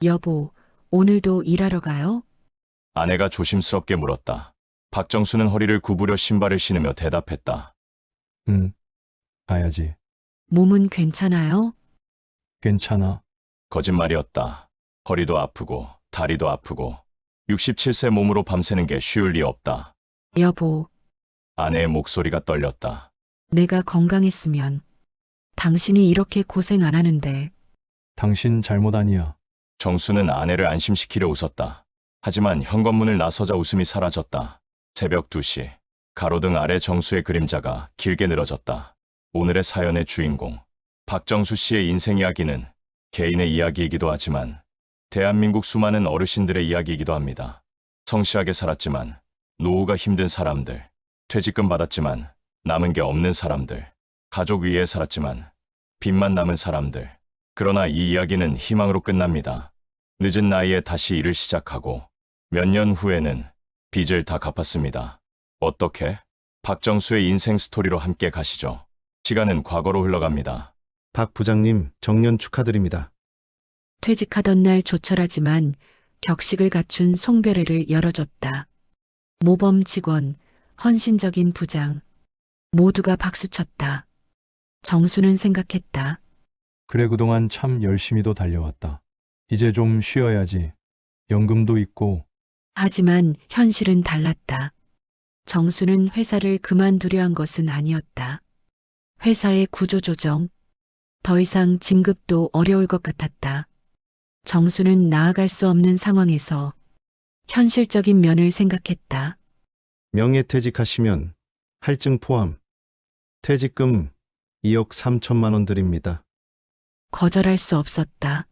여보, 오늘도 일하러 가요? 아내가 조심스럽게 물었다. 박정수는 허리를 구부려 신발을 신으며 대답했다. 응, 가야지. 몸은 괜찮아요? 괜찮아. 거짓말이었다. 허리도 아프고 다리도 아프고 67세 몸으로 밤새는 게 쉬울 리 없다. 여보, 아내의 목소리가 떨렸다. 내가 건강했으면 당신이 이렇게 고생 안 하는데. 당신 잘못 아니야. 정수는 아내를 안심시키려 웃었다. 하지만 현관문을 나서자 웃음이 사라졌다. 새벽 2시, 가로등 아래 정수의 그림자가 길게 늘어졌다. 오늘의 사연의 주인공, 박정수 씨의 인생 이야기는 개인의 이야기이기도 하지만 대한민국 수많은 어르신들의 이야기이기도 합니다. 성실하게 살았지만 노후가 힘든 사람들, 퇴직금 받았지만 남은 게 없는 사람들, 가족 위에 살았지만 빚만 남은 사람들. 그러나 이 이야기는 희망으로 끝납니다. 늦은 나이에 다시 일을 시작하고 몇 년 후에는 빚을 다 갚았습니다. 어떻게? 박정수의 인생 스토리로 함께 가시죠. 시간은 과거로 흘러갑니다. 박 부장님, 정년 축하드립니다. 퇴직하던 날 조촐하지만 격식을 갖춘 송별회를 열어줬다. 모범 직원, 헌신적인 부장, 모두가 박수쳤다. 정수는 생각했다. 그래 그동안 참 열심히도 달려왔다. 이제 좀 쉬어야지. 연금도 있고. 하지만 현실은 달랐다. 정수는 회사를 그만두려 한 것은 아니었다. 회사의 구조조정, 더 이상 진급도 어려울 것 같았다. 정수는 나아갈 수 없는 상황에서 현실적인 면을 생각했다. 명예퇴직하시면 할증 포함 퇴직금 2억 3천만 원 드립니다. 거절할 수 없었다.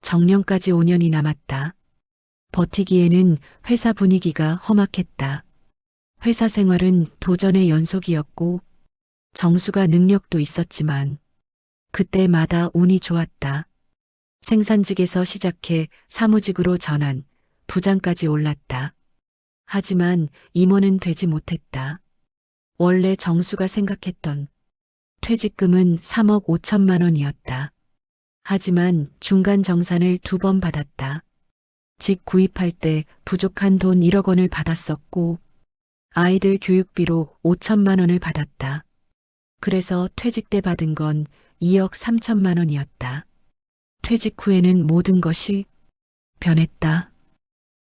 정년까지 5년이 남았다. 버티기에는 회사 분위기가 험악했다. 회사 생활은 도전의 연속이었고 정수가 능력도 있었지만 그때마다 운이 좋았다. 생산직에서 시작해 사무직으로 전환, 부장까지 올랐다. 하지만 임원은 되지 못했다. 원래 정수가 생각했던 퇴직금은 3억 5천만 원이었다. 하지만 중간 정산을 2번 받았다. 집 구입할 때 부족한 돈 1억 원을 받았었고 아이들 교육비로 5천만 원을 받았다. 그래서 퇴직 때 받은 건 2억 3천만 원이었다. 퇴직 후에는 모든 것이 변했다.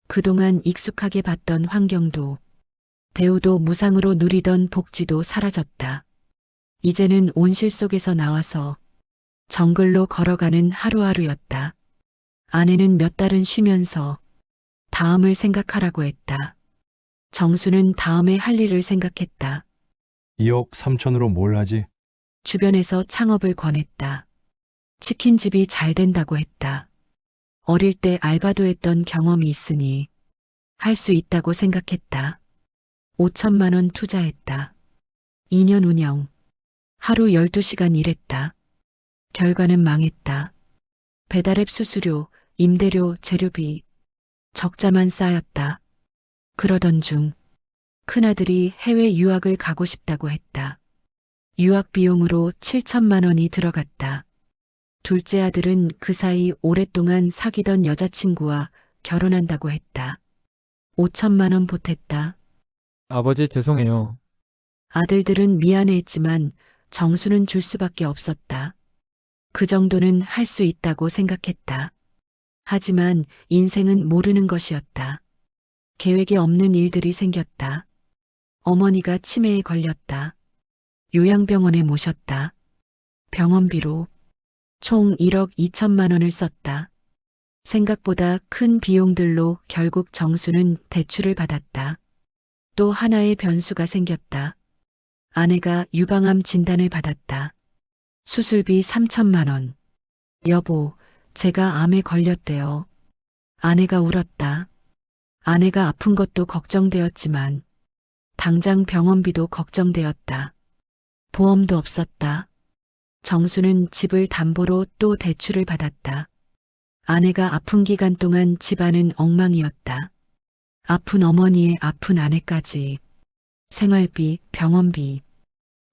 그동안 익숙하게 봤던 환경도 대우도 무상으로 누리던 복지도 사라졌다. 이제는 온실 속에서 나와서 정글로 걸어가는 하루하루였다. 아내는 몇 달은 쉬면서 다음을 생각하라고 했다. 정수는 다음에 할 일을 생각했다. 2억 3천으로 뭘 하지? 주변에서 창업을 권했다. 치킨집이 잘 된다고 했다. 어릴 때 알바도 했던 경험이 있으니 할 수 있다고 생각했다. 5천만 원 투자했다. 2년 운영. 하루 12시간 일했다. 결과는 망했다. 배달앱 수수료, 임대료, 재료비, 적자만 쌓였다. 그러던 중 큰아들이 해외 유학을 가고 싶다고 했다. 유학 비용으로 7천만 원이 들어갔다. 둘째 아들은 그 사이 오랫동안 사귀던 여자친구와 결혼한다고 했다. 5천만 원 보탰다. 아버지 죄송해요. 아들들은 미안해했지만 정수는 줄 수밖에 없었다. 그 정도는 할 수 있다고 생각했다. 하지만 인생은 모르는 것이었다. 계획에 없는 일들이 생겼다. 어머니가 치매에 걸렸다. 요양병원에 모셨다. 병원비로 총 1억 2천만 원을 썼다. 생각보다 큰 비용들로 결국 정수는 대출을 받았다. 또 하나의 변수가 생겼다. 아내가 유방암 진단을 받았다. 수술비 3천만 원. 여보, 제가 암에 걸렸대요. 아내가 울었다. 아내가 아픈 것도 걱정되었지만 당장 병원비도 걱정되었다. 보험도 없었다. 정수는 집을 담보로 또 대출을 받았다. 아내가 아픈 기간 동안 집안은 엉망이었다. 아픈 어머니의 아픈 아내까지. 생활비, 병원비.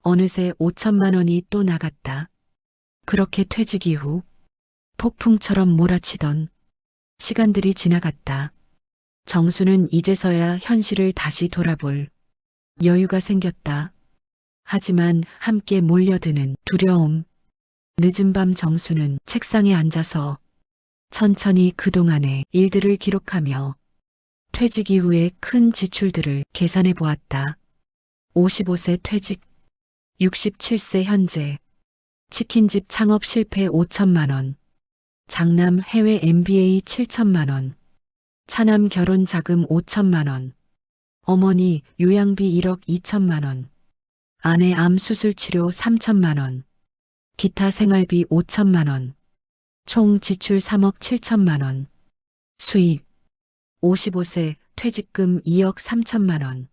어느새 5천만 원이 또 나갔다. 그렇게 퇴직 이후 폭풍처럼 몰아치던 시간들이 지나갔다. 정수는 이제서야 현실을 다시 돌아볼 여유가 생겼다. 하지만 함께 몰려드는 두려움. 늦은 밤 정수는 책상에 앉아서 천천히 그동안의 일들을 기록하며 퇴직 이후의 큰 지출들을 계산해 보았다. 55세 퇴직, 67세 현재, 치킨집 창업 실패 5천만 원, 장남 해외 MBA 7천만 원, 차남 결혼 자금 5천만 원, 어머니 요양비 1억 2천만 원, 아내 암 수술 치료 3천만 원, 기타 생활비 5천만 원, 총 지출 3억 7천만 원, 수입 55세 퇴직금 2억 3천만 원,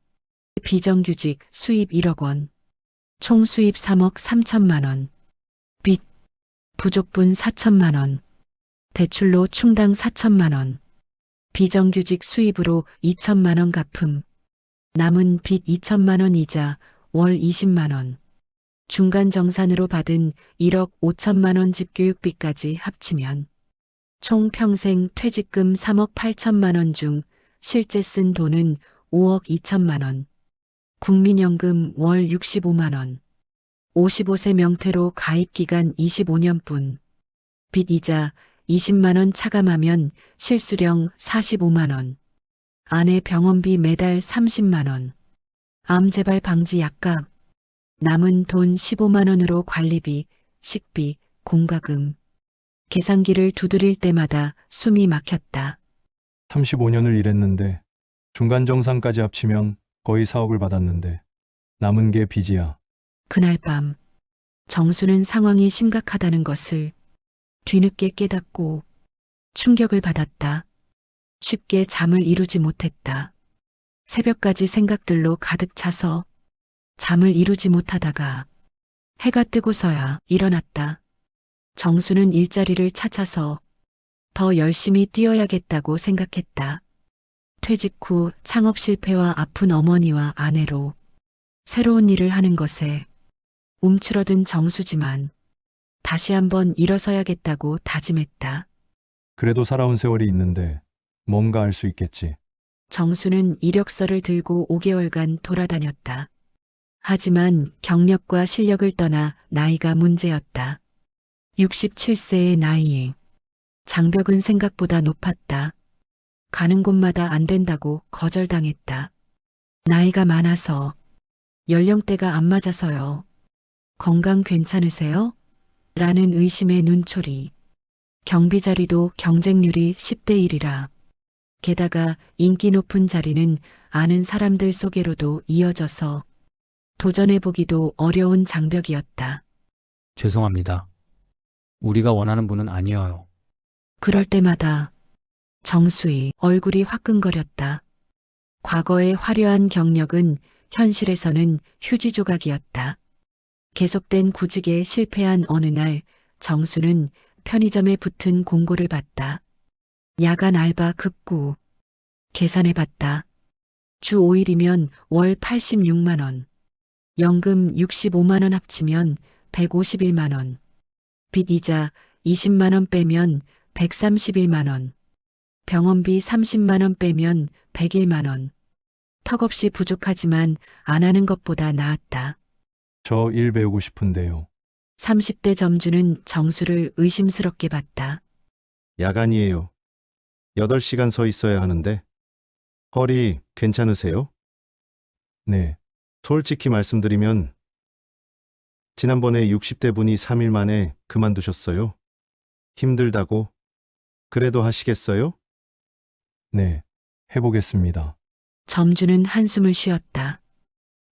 비정규직 수입 1억 원, 총 수입 3억 3천만 원, 빚 부족분 4천만 원, 대출로 충당 4천만 원, 비정규직 수입으로 2천만 원 갚음, 남은 빚 2천만 원 이자 월 20만 원, 중간 정산으로 받은 1억 5천만 원 집교육비까지 합치면 총 평생 퇴직금 3억 8천만 원 중 실제 쓴 돈은 5억 2천만 원, 국민연금 월 65만 원, 55세 명퇴로 가입 기간 25년뿐, 빚 이자 20만 원 차감하면 실수령 45만 원, 아내 병원비 매달 30만 원, 암 재발 방지 약값, 남은 돈 15만 원으로 관리비, 식비, 공과금. 계산기를 두드릴 때마다 숨이 막혔다. 35년을 일했는데 중간 정산까지 합치면 거의 4억을 받았는데 남은 게 빚이야. 그날 밤 정수는 상황이 심각하다는 것을 뒤늦게 깨닫고 충격을 받았다. 쉽게 잠을 이루지 못했다. 새벽까지 생각들로 가득 차서 잠을 이루지 못하다가 해가 뜨고서야 일어났다. 정수는 일자리를 찾아서 더 열심히 뛰어야겠다고 생각했다. 퇴직 후 창업 실패와 아픈 어머니와 아내로 새로운 일을 하는 것에 움츠러든 정수지만 다시 한번 일어서야겠다고 다짐했다. 그래도 살아온 세월이 있는데 뭔가 할 수 있겠지. 정수는 이력서를 들고 5개월간 돌아다녔다. 하지만 경력과 실력을 떠나 나이가 문제였다. 67세의 나이에 장벽은 생각보다 높았다. 가는 곳마다 안 된다고 거절당했다. 나이가 많아서, 연령대가 안 맞아서요. 건강 괜찮으세요? 라는 의심의 눈초리. 경비 자리도 경쟁률이 10대 1이라. 게다가 인기 높은 자리는 아는 사람들 소개로도 이어져서 도전해보기도 어려운 장벽이었다. 죄송합니다. 우리가 원하는 분은 아니어요. 그럴 때마다 정수의 얼굴이 화끈거렸다. 과거의 화려한 경력은 현실에서는 휴지 조각이었다. 계속된 구직에 실패한 어느 날 정수는 편의점에 붙은 공고를 봤다. 야간 알바 급구. 계산해봤다. 주 5일이면 월 86만 원. 연금 65만 원 합치면 151만 원. 빚 이자 20만 원 빼면 131만 원. 병원비 30만 원 빼면 101만 원. 턱없이 부족하지만 안 하는 것보다 나았다. 저 일 배우고 싶은데요. 30대 점주는 정수를 의심스럽게 봤다. 야간이에요. 8시간 서 있어야 하는데. 허리 괜찮으세요? 네, 솔직히 말씀드리면 지난번에 60대 분이 3일 만에 그만두셨어요. 힘들다고. 그래도 하시겠어요? 네, 해보겠습니다. 점주는 한숨을 쉬었다.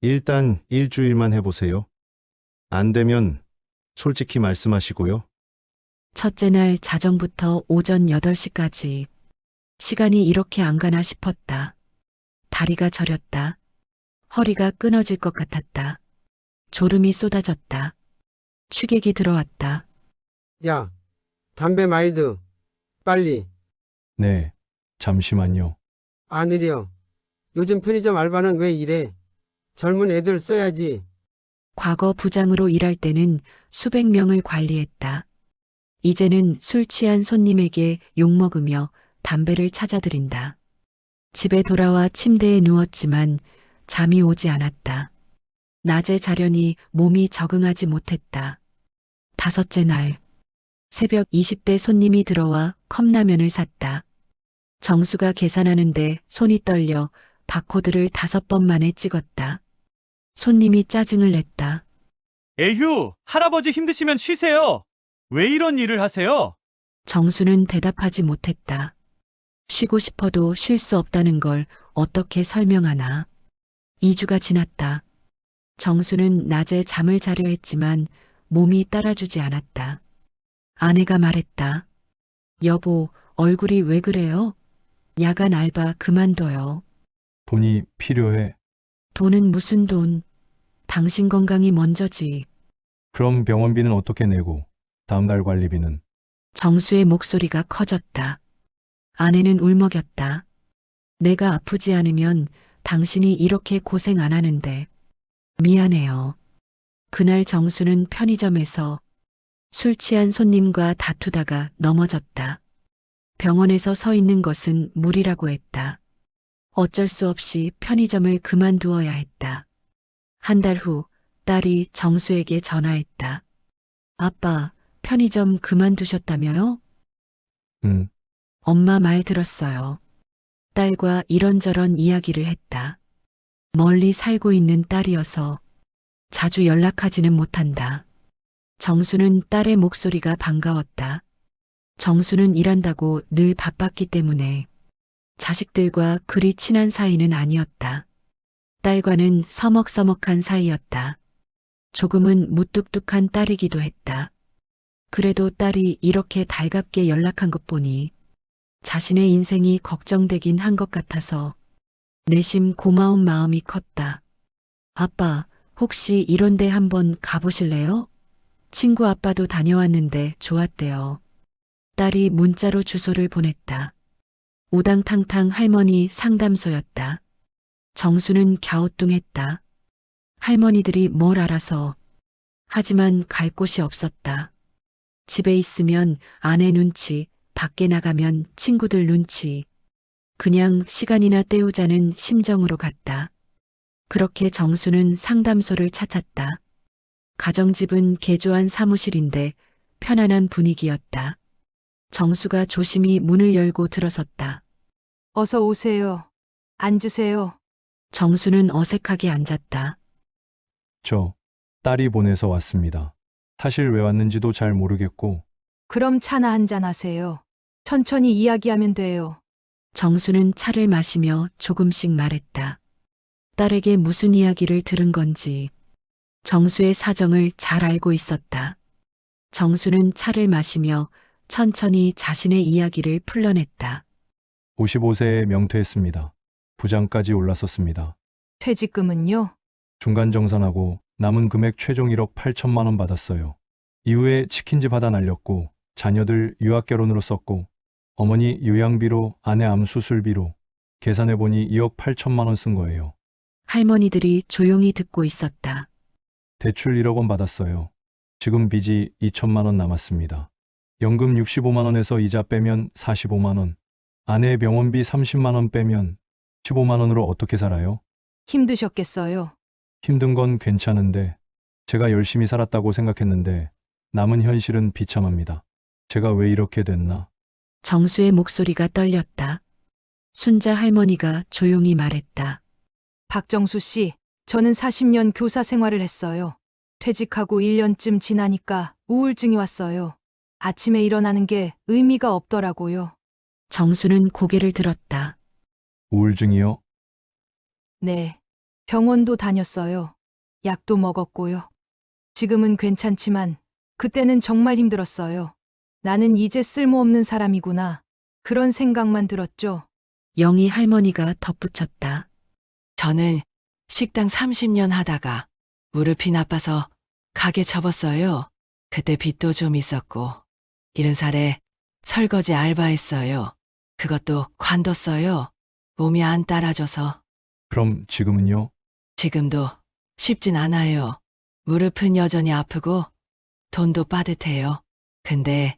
일단 일주일만 해보세요. 안 되면 솔직히 말씀하시고요. 첫째 날 자정부터 오전 8시까지 시간이 이렇게 안 가나 싶었다. 다리가 저렸다. 허리가 끊어질 것 같았다. 졸음이 쏟아졌다. 취객이 들어왔다. 야, 담배 마이드. 빨리. 네, 잠시만요. 안 느려. 요즘 편의점 알바는 왜 이래? 젊은 애들 써야지. 과거 부장으로 일할 때는 수백 명을 관리했다. 이제는 술 취한 손님에게 욕먹으며 담배를 찾아들인다. 집에 돌아와 침대에 누웠지만 잠이 오지 않았다. 낮에 자려니 몸이 적응하지 못했다. 5째 날, 새벽 20대 손님이 들어와 컵라면을 샀다. 정수가 계산하는데 손이 떨려 바코드를 5번 만에 찍었다. 손님이 짜증을 냈다. 에휴, 할아버지 힘드시면 쉬세요. 왜 이런 일을 하세요? 정수는 대답하지 못했다. 쉬고 싶어도 쉴 수 없다는 걸 어떻게 설명하나. 2주가 지났다. 정수는 낮에 잠을 자려 했지만 몸이 따라주지 않았다. 아내가 말했다. 여보, 얼굴이 왜 그래요? 야간 알바 그만둬요. 돈이 필요해. 돈은 무슨 돈? 당신 건강이 먼저지. 그럼 병원비는 어떻게 내고 다음 달 관리비는? 정수의 목소리가 커졌다. 아내는 울먹였다. 내가 아프지 않으면 당신이 이렇게 고생 안 하는데. 미안해요. 그날 정수는 편의점에서 술 취한 손님과 다투다가 넘어졌다. 병원에서 서 있는 것은 무리라고 했다. 어쩔 수 없이 편의점을 그만두어야 했다. 한 달 후 딸이 정수에게 전화했다. 아빠, 편의점 그만두셨다며요? 응. 엄마 말 들었어요. 딸과 이런저런 이야기를 했다. 멀리 살고 있는 딸이어서 자주 연락하지는 못한다. 정수는 딸의 목소리가 반가웠다. 정수는 일한다고 늘 바빴기 때문에 자식들과 그리 친한 사이는 아니었다. 딸과는 서먹서먹한 사이였다. 조금은 무뚝뚝한 딸이기도 했다. 그래도 딸이 이렇게 달갑게 연락한 것 보니 자신의 인생이 걱정되긴 한 것 같아서 내심 고마운 마음이 컸다. 아빠, 혹시 이런 데 한번 가보실래요? 친구 아빠도 다녀왔는데 좋았대요. 딸이 문자로 주소를 보냈다. 우당탕탕 할머니 상담소였다. 정수는 갸우뚱했다. 할머니들이 뭘 알아서. 하지만 갈 곳이 없었다. 집에 있으면 아내 눈치, 밖에 나가면 친구들 눈치. 그냥 시간이나 때우자는 심정으로 갔다. 그렇게 정수는 상담소를 찾았다. 가정집은 개조한 사무실인데 편안한 분위기였다. 정수가 조심히 문을 열고 들어섰다. 어서 오세요. 앉으세요. 정수는 어색하게 앉았다. 저 딸이 보내서 왔습니다. 사실 왜 왔는지도 잘 모르겠고 그럼 차나 한잔 하세요. 천천히 이야기하면 돼요. 정수는 차를 마시며 조금씩 말했다. 딸에게 무슨 이야기를 들은 건지 정수의 사정을 잘 알고 있었다. 정수는 차를 마시며 천천히 자신의 이야기를 풀러냈다. 55세에 명퇴했습니다. 부장까지 올랐었습니다. 퇴직금은요? 중간 정산하고 남은 금액 최종 1억 8천만 원 받았어요. 이후에 치킨집 하다 날렸고 자녀들 유학 결혼으로 썼고 어머니 요양비로 아내 암 수술비로 계산해보니 2억 8천만 원 쓴 거예요. 할머니들이 조용히 듣고 있었다. 대출 1억 원 받았어요. 지금 빚이 2천만 원 남았습니다. 연금 65만 원에서 이자 빼면 45만 원. 아내의 병원비 30만 원 빼면 15만 원으로 어떻게 살아요? 힘드셨겠어요. 힘든 건 괜찮은데 제가 열심히 살았다고 생각했는데 남은 현실은 비참합니다. 제가 왜 이렇게 됐나? 정수의 목소리가 떨렸다. 순자 할머니가 조용히 말했다. 박정수 씨, 저는 40년 교사 생활을 했어요. 퇴직하고 1년쯤 지나니까 우울증이 왔어요. 아침에 일어나는 게 의미가 없더라고요. 정수는 고개를 들었다. 우울증이요? 네. 병원도 다녔어요. 약도 먹었고요. 지금은 괜찮지만 그때는 정말 힘들었어요. 나는 이제 쓸모없는 사람이구나. 그런 생각만 들었죠. 영희 할머니가 덧붙였다. 저는 식당 30년 하다가 무릎이 나빠서 가게 접었어요. 그때 빚도 좀 있었고 70살에 설거지 알바했어요. 그것도 관뒀어요. 몸이 안 따라줘서. 그럼 지금은요? 지금도 쉽진 않아요. 무릎은 여전히 아프고 돈도 빠듯해요. 근데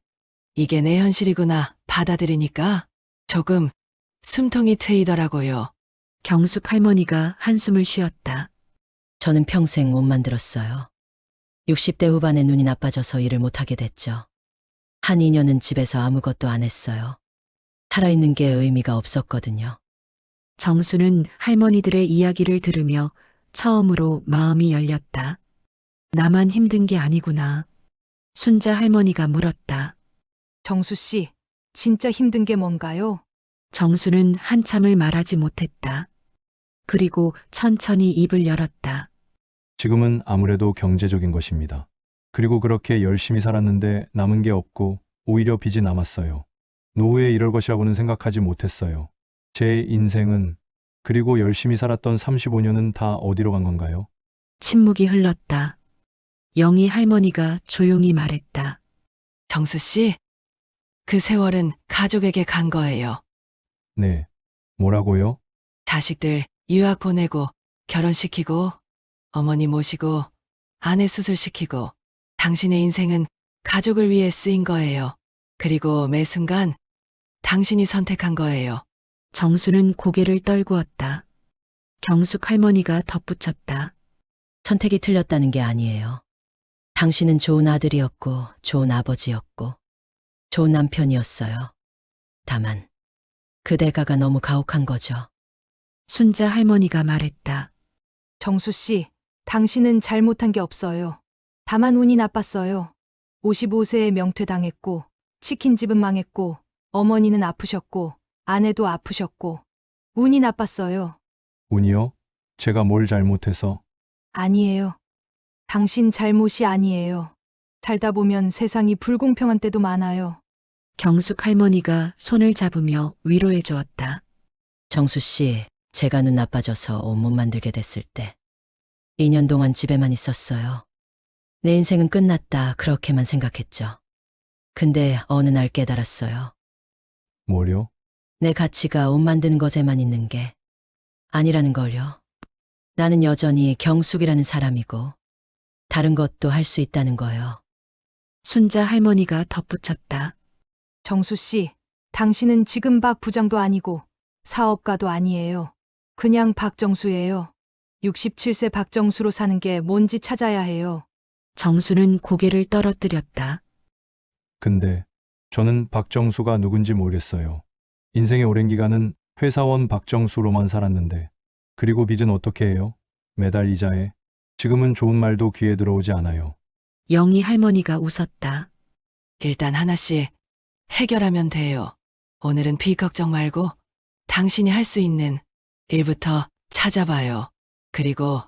이게 내 현실이구나 받아들이니까 조금 숨통이 트이더라고요. 경숙 할머니가 한숨을 쉬었다. 저는 평생 못 만들었어요. 60대 후반에 눈이 나빠져서 일을 못하게 됐죠. 한 2년은 집에서 아무것도 안 했어요. 살아있는 게 의미가 없었거든요. 정수는 할머니들의 이야기를 들으며 처음으로 마음이 열렸다. 나만 힘든 게 아니구나. 순자 할머니가 물었다. 정수 씨, 진짜 힘든 게 뭔가요? 정수는 한참을 말하지 못했다. 그리고 천천히 입을 열었다. 지금은 아무래도 경제적인 것입니다. 그리고 그렇게 열심히 살았는데 남은 게 없고 오히려 빚이 남았어요. 노후에 이럴 것이라고는 생각하지 못했어요. 제 인생은, 그리고 열심히 살았던 35년은 다 어디로 간 건가요? 침묵이 흘렀다. 영희 할머니가 조용히 말했다. 정수 씨, 그 세월은 가족에게 간 거예요. 네. 뭐라고요? 자식들 유학 보내고 결혼시키고 어머니 모시고 아내 수술시키고 당신의 인생은 가족을 위해 쓰인 거예요. 그리고 매 순간 당신이 선택한 거예요. 정수는 고개를 떨구었다. 경숙 할머니가 덧붙였다. 선택이 틀렸다는 게 아니에요. 당신은 좋은 아들이었고 좋은 아버지였고 좋은 남편이었어요. 다만 그 대가가 너무 가혹한 거죠. 순자 할머니가 말했다. 정수 씨, 당신은 잘못한 게 없어요. 다만 운이 나빴어요. 55세에 명퇴당했고, 치킨집은 망했고, 어머니는 아프셨고, 아내도 아프셨고, 운이 나빴어요. 운이요? 제가 뭘 잘못해서? 아니에요. 당신 잘못이 아니에요. 살다 보면 세상이 불공평한 때도 많아요. 경숙 할머니가 손을 잡으며 위로해 주었다. 정수 씨, 제가 눈 나빠져서 옷 못 만들게 됐을 때 2년 동안 집에만 있었어요. 내 인생은 끝났다 그렇게만 생각했죠. 근데 어느 날 깨달았어요. 뭐요? 내 가치가 옷 만드는 것에만 있는 게 아니라는 걸요. 나는 여전히 경숙이라는 사람이고 다른 것도 할 수 있다는 거요. 순자 할머니가 덧붙였다. 정수 씨, 당신은 지금 박 부장도 아니고 사업가도 아니에요. 그냥 박정수예요. 67세 박정수로 사는 게 뭔지 찾아야 해요. 정수는 고개를 떨어뜨렸다. 근데 저는 박정수가 누군지 모르겠어요. 인생의 오랜 기간은 회사원 박정수로만 살았는데, 그리고 빚은 어떻게 해요? 매달 이자에. 지금은 좋은 말도 귀에 들어오지 않아요. 영희 할머니가 웃었다. 일단 하나씩 해결하면 돼요. 오늘은 빚 걱정 말고 당신이 할 수 있는 일부터 찾아봐요. 그리고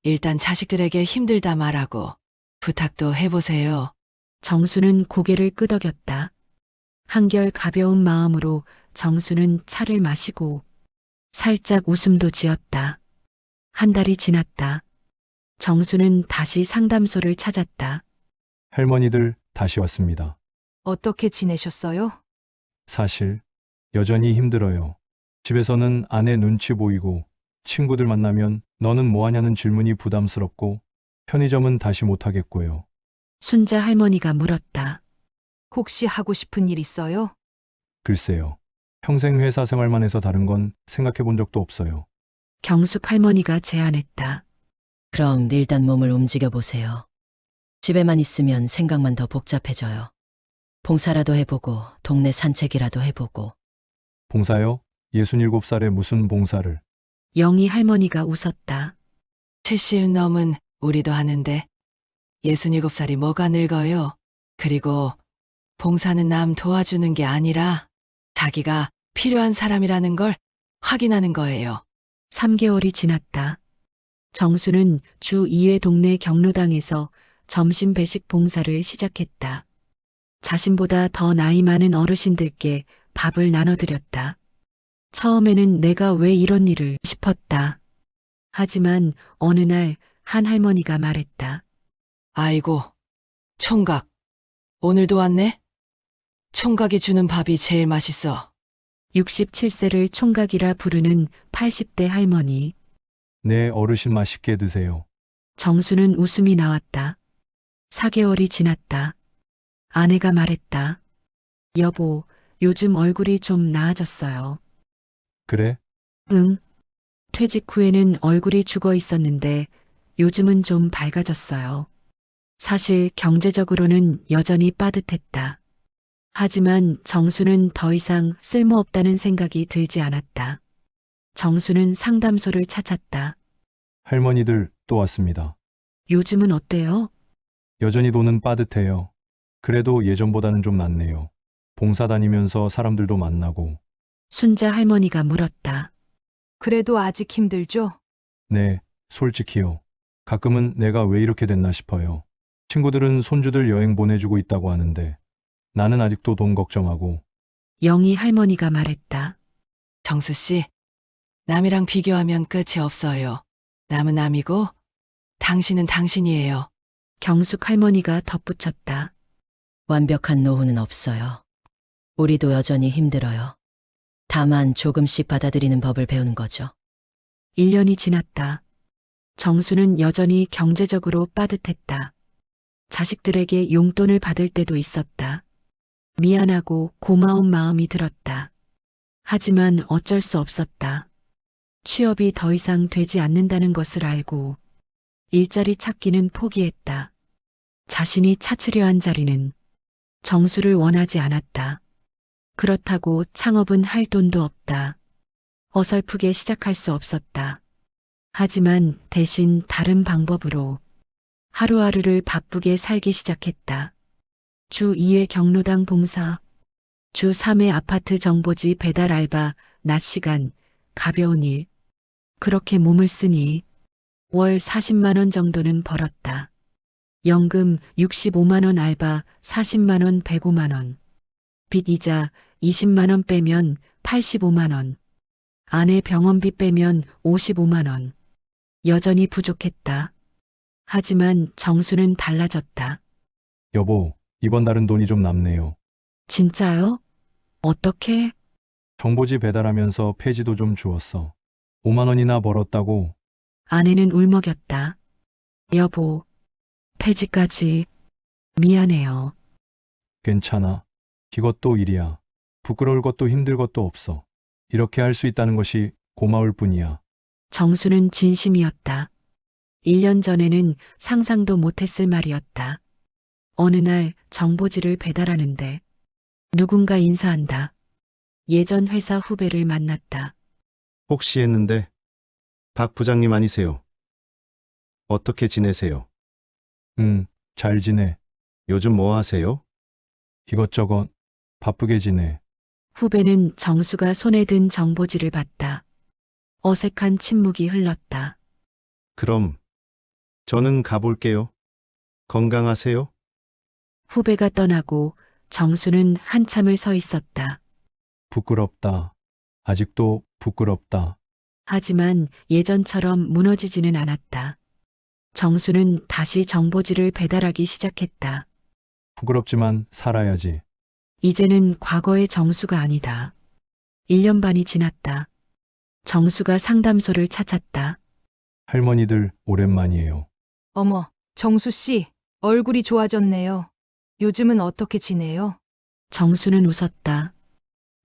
일단 자식들에게 힘들다 말하고 부탁도 해보세요. 정수는 고개를 끄덕였다. 한결 가벼운 마음으로 정수는 차를 마시고 살짝 웃음도 지었다. 한 달이 지났다. 정수는 다시 상담소를 찾았다. 할머니들 다시 왔습니다. 어떻게 지내셨어요? 사실 여전히 힘들어요. 집에서는 아내 눈치 보이고 친구들 만나면 너는 뭐 하냐는 질문이 부담스럽고 편의점은 다시 못 하겠고요. 순자 할머니가 물었다. 혹시 하고 싶은 일 있어요? 글쎄요. 평생 회사 생활만 해서 다른 건 생각해 본 적도 없어요. 경숙 할머니가 제안했다. 그럼 일단 몸을 움직여 보세요. 집에만 있으면 생각만 더 복잡해져요. 봉사라도 해보고 동네 산책이라도 해보고. 봉사요? 67살에 무슨 봉사를. 영희 할머니가 웃었다. 70 넘은 우리도 하는데 67살이 뭐가 늙어요. 그리고 봉사는 남 도와주는 게 아니라 자기가 필요한 사람이라는 걸 확인하는 거예요. 3개월이 지났다. 정수는 주 2회 동네 경로당에서 점심 배식 봉사를 시작했다. 자신보다 더 나이 많은 어르신들께 밥을 나눠드렸다. 처음에는 내가 왜 이런 일을 싶었다. 하지만 어느 날 한 할머니가 말했다. 아이고, 총각. 오늘도 왔네? 총각이 주는 밥이 제일 맛있어. 67세를 총각이라 부르는 80대 할머니. 네, 어르신 맛있게 드세요. 정수는 웃음이 나왔다. 4개월이 지났다. 아내가 말했다. 여보, 요즘 얼굴이 좀 나아졌어요. 그래? 응. 퇴직 후에는 얼굴이 죽어 있었는데 요즘은 좀 밝아졌어요. 사실 경제적으로는 여전히 빠듯했다. 하지만 정수는 더 이상 쓸모없다는 생각이 들지 않았다. 정수는 상담소를 찾았다. 할머니들 또 왔습니다. 요즘은 어때요? 여전히 돈은 빠듯해요. 그래도 예전보다는 좀 낫네요. 봉사 다니면서 사람들도 만나고. 순자 할머니가 물었다. 그래도 아직 힘들죠? 네, 솔직히요. 가끔은 내가 왜 이렇게 됐나 싶어요. 친구들은 손주들 여행 보내주고 있다고 하는데 나는 아직도 돈 걱정하고. 영희 할머니가 말했다. 정수 씨, 남이랑 비교하면 끝이 없어요. 남은 남이고 당신은 당신이에요. 경숙 할머니가 덧붙였다. 완벽한 노후는 없어요. 우리도 여전히 힘들어요. 다만 조금씩 받아들이는 법을 배우는 거죠. 1년이 지났다. 정수는 여전히 경제적으로 빠듯했다. 자식들에게 용돈을 받을 때도 있었다. 미안하고 고마운 마음이 들었다. 하지만 어쩔 수 없었다. 취업이 더 이상 되지 않는다는 것을 알고 일자리 찾기는 포기했다. 자신이 찾으려 한 자리는 정수를 원하지 않았다. 그렇다고 창업은 할 돈도 없다. 어설프게 시작할 수 없었다. 하지만 대신 다른 방법으로 하루하루를 바쁘게 살기 시작했다. 주 2회 경로당 봉사, 주 3회 아파트 정보지 배달 알바, 낮 시간, 가벼운 일. 그렇게 몸을 쓰니 월 40만 원 정도는 벌었다. 연금 65만 원 알바 40만 원 105만 원. 빚 이자 20만 원 빼면 85만 원. 아내 병원비 빼면 55만 원. 여전히 부족했다. 하지만 정수는 달라졌다. 여보, 이번 달은 돈이 좀 남네요. 진짜요? 어떻게? 정보지 배달하면서 폐지도 좀 주었어. 5만 원이나 벌었다고. 아내는 울먹였다. 여보, 폐지까지 미안해요. 괜찮아. 이것도 일이야. 부끄러울 것도 힘들 것도 없어. 이렇게 할 수 있다는 것이 고마울 뿐이야. 정수는 진심이었다. 1년 전에는 상상도 못했을 말이었다. 어느 날 정보지를 배달하는데 누군가 인사한다. 예전 회사 후배를 만났다. 혹시 했는데 박 부장님 아니세요? 어떻게 지내세요? 응, 잘 지내. 요즘 뭐 하세요? 이것저것 바쁘게 지내. 후배는 정수가 손에 든 정보지를 봤다. 어색한 침묵이 흘렀다. 그럼 저는 가볼게요. 건강하세요? 후배가 떠나고 정수는 한참을 서 있었다. 부끄럽다. 아직도 부끄럽다. 하지만 예전처럼 무너지지는 않았다. 정수는 다시 정보지를 배달하기 시작했다. 부끄럽지만 살아야지. 이제는 과거의 정수가 아니다. 1년 반이 지났다. 정수가 상담소를 찾았다. 할머니들 오랜만이에요. 어머, 정수 씨, 얼굴이 좋아졌네요. 요즘은 어떻게 지내요? 정수는 웃었다.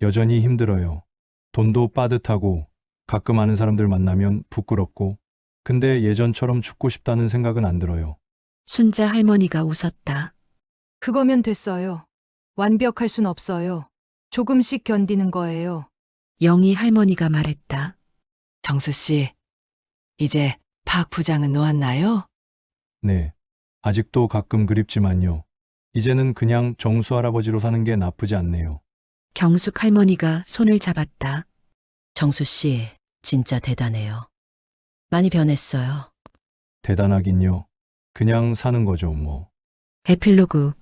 여전히 힘들어요. 돈도 빠듯하고 가끔 아는 사람들 만나면 부끄럽고 근데 예전처럼 죽고 싶다는 생각은 안 들어요. 순자 할머니가 웃었다. 그거면 됐어요. 완벽할 순 없어요. 조금씩 견디는 거예요. 영희 할머니가 말했다. 정수 씨, 이제 박 부장은 놓았나요? 네. 아직도 가끔 그립지만요. 이제는 그냥 정수 할아버지로 사는 게 나쁘지 않네요. 경숙 할머니가 손을 잡았다. 정수 씨, 진짜 대단해요. 많이 변했어요. 대단하긴요. 그냥 사는 거죠, 뭐. 에필로그.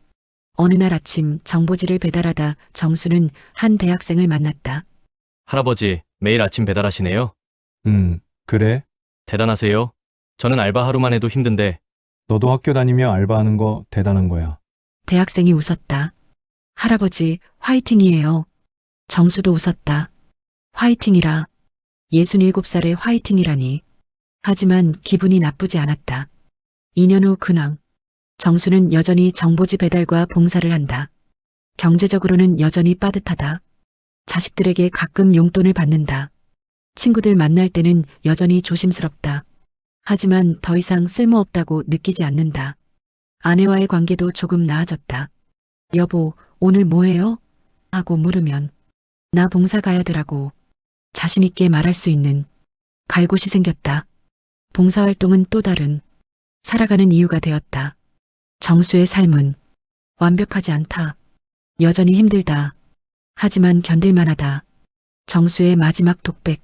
어느 날 아침 정보지를 배달하다 정수는 한 대학생을 만났다. 할아버지, 매일 아침 배달하시네요? 그래? 대단하세요. 저는 알바 하루만 해도 힘든데. 너도 학교 다니며 알바하는 거 대단한 거야. 대학생이 웃었다. 할아버지, 화이팅이에요. 정수도 웃었다. 화이팅이라. 67살의 화이팅이라니. 하지만 기분이 나쁘지 않았다. 2년 후 근황. 정수는 여전히 정보지 배달과 봉사를 한다. 경제적으로는 여전히 빠듯하다. 자식들에게 가끔 용돈을 받는다. 친구들 만날 때는 여전히 조심스럽다. 하지만 더 이상 쓸모없다고 느끼지 않는다. 아내와의 관계도 조금 나아졌다. 여보, 오늘 뭐해요? 하고 물으면 나 봉사 가야 되라고 자신있게 말할 수 있는 갈곳이 생겼다. 봉사활동은 또 다른 살아가는 이유가 되었다. 정수의 삶은 완벽하지 않다. 여전히 힘들다. 하지만 견딜만하다. 정수의 마지막 독백.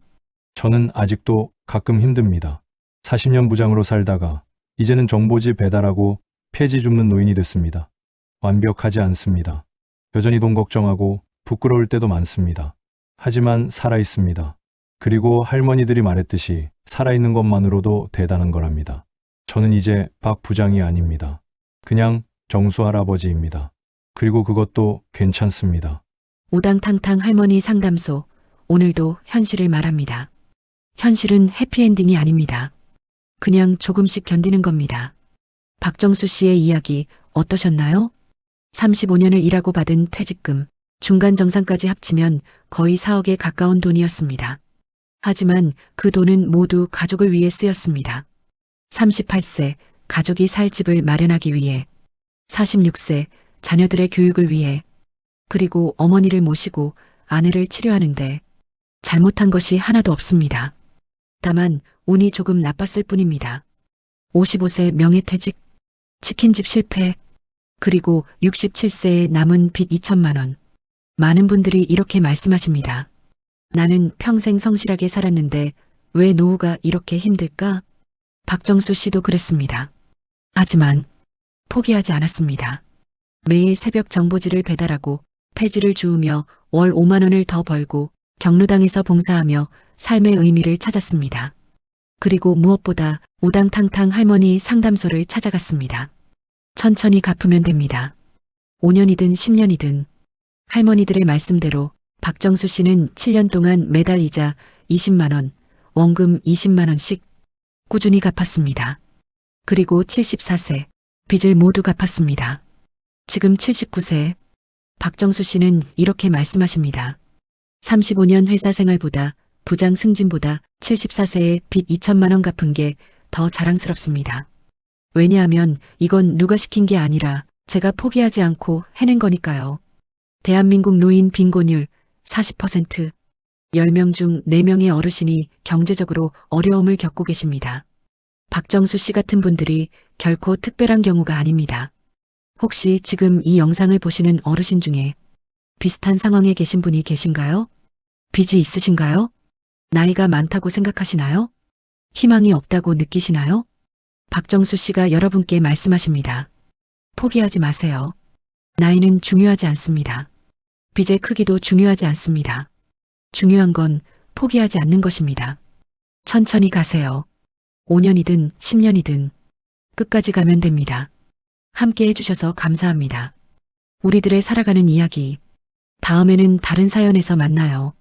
저는 아직도 가끔 힘듭니다. 40년 부장으로 살다가 이제는 정보지 배달하고 폐지 줍는 노인이 됐습니다. 완벽하지 않습니다. 여전히 돈 걱정하고 부끄러울 때도 많습니다. 하지만 살아있습니다. 그리고 할머니들이 말했듯이 살아있는 것만으로도 대단한 거랍니다. 저는 이제 박 부장이 아닙니다. 그냥 정수 할아버지입니다. 그리고 그것도 괜찮습니다. 우당탕탕 할머니 상담소. 오늘도 현실을 말합니다. 현실은 해피엔딩이 아닙니다. 그냥 조금씩 견디는 겁니다. 박정수 씨의 이야기 어떠셨나요? 35년을 일하고 받은 퇴직금, 중간 정산까지 합치면 거의 4억에 가까운 돈이었습니다. 하지만 그 돈은 모두 가족을 위해 쓰였습니다. 38세, 가족이 살 집을 마련하기 위해, 46세, 자녀들의 교육을 위해, 그리고 어머니를 모시고 아내를 치료하는데 잘못한 것이 하나도 없습니다. 다만 운이 조금 나빴을 뿐입니다. 55세 명예퇴직, 치킨집 실패, 그리고 67세에 남은 빚 2천만 원. 많은 분들이 이렇게 말씀하십니다. 나는 평생 성실하게 살았는데 왜 노후가 이렇게 힘들까? 박정수 씨도 그랬습니다. 하지만 포기하지 않았습니다. 매일 새벽 정보지를 배달하고 폐지를 주우며 월 5만 원을 더 벌고 경로당에서 봉사하며 삶의 의미를 찾았습니다. 그리고 무엇보다 우당탕탕 할머니 상담소를 찾아갔습니다. 천천히 갚으면 됩니다. 5년이든 10년이든 할머니들의 말씀대로 박정수 씨는 7년 동안 매달 이자 20만 원, 원금 20만 원씩 꾸준히 갚았습니다. 그리고 74세 빚을 모두 갚았습니다. 지금 79세 박정수 씨는 이렇게 말씀하십니다. 35년 회사 생활보다 부장 승진보다 74세에 빚 2천만 원 갚은 게 더 자랑스럽습니다. 왜냐하면 이건 누가 시킨 게 아니라 제가 포기하지 않고 해낸 거니까요. 대한민국 노인 빈곤율 40%, 10명 중 4명의 어르신이 경제적으로 어려움을 겪고 계십니다. 박정수 씨 같은 분들이 결코 특별한 경우가 아닙니다. 혹시 지금 이 영상을 보시는 어르신 중에 비슷한 상황에 계신 분이 계신가요? 빚이 있으신가요? 나이가 많다고 생각하시나요? 희망이 없다고 느끼시나요? 박정수 씨가 여러분께 말씀하십니다. 포기하지 마세요. 나이는 중요하지 않습니다. 빚의 크기도 중요하지 않습니다. 중요한 건 포기하지 않는 것입니다. 천천히 가세요. 5년이든 10년이든 끝까지 가면 됩니다. 함께 해주셔서 감사합니다. 우리들의 살아가는 이야기. 다음에는 다른 사연에서 만나요.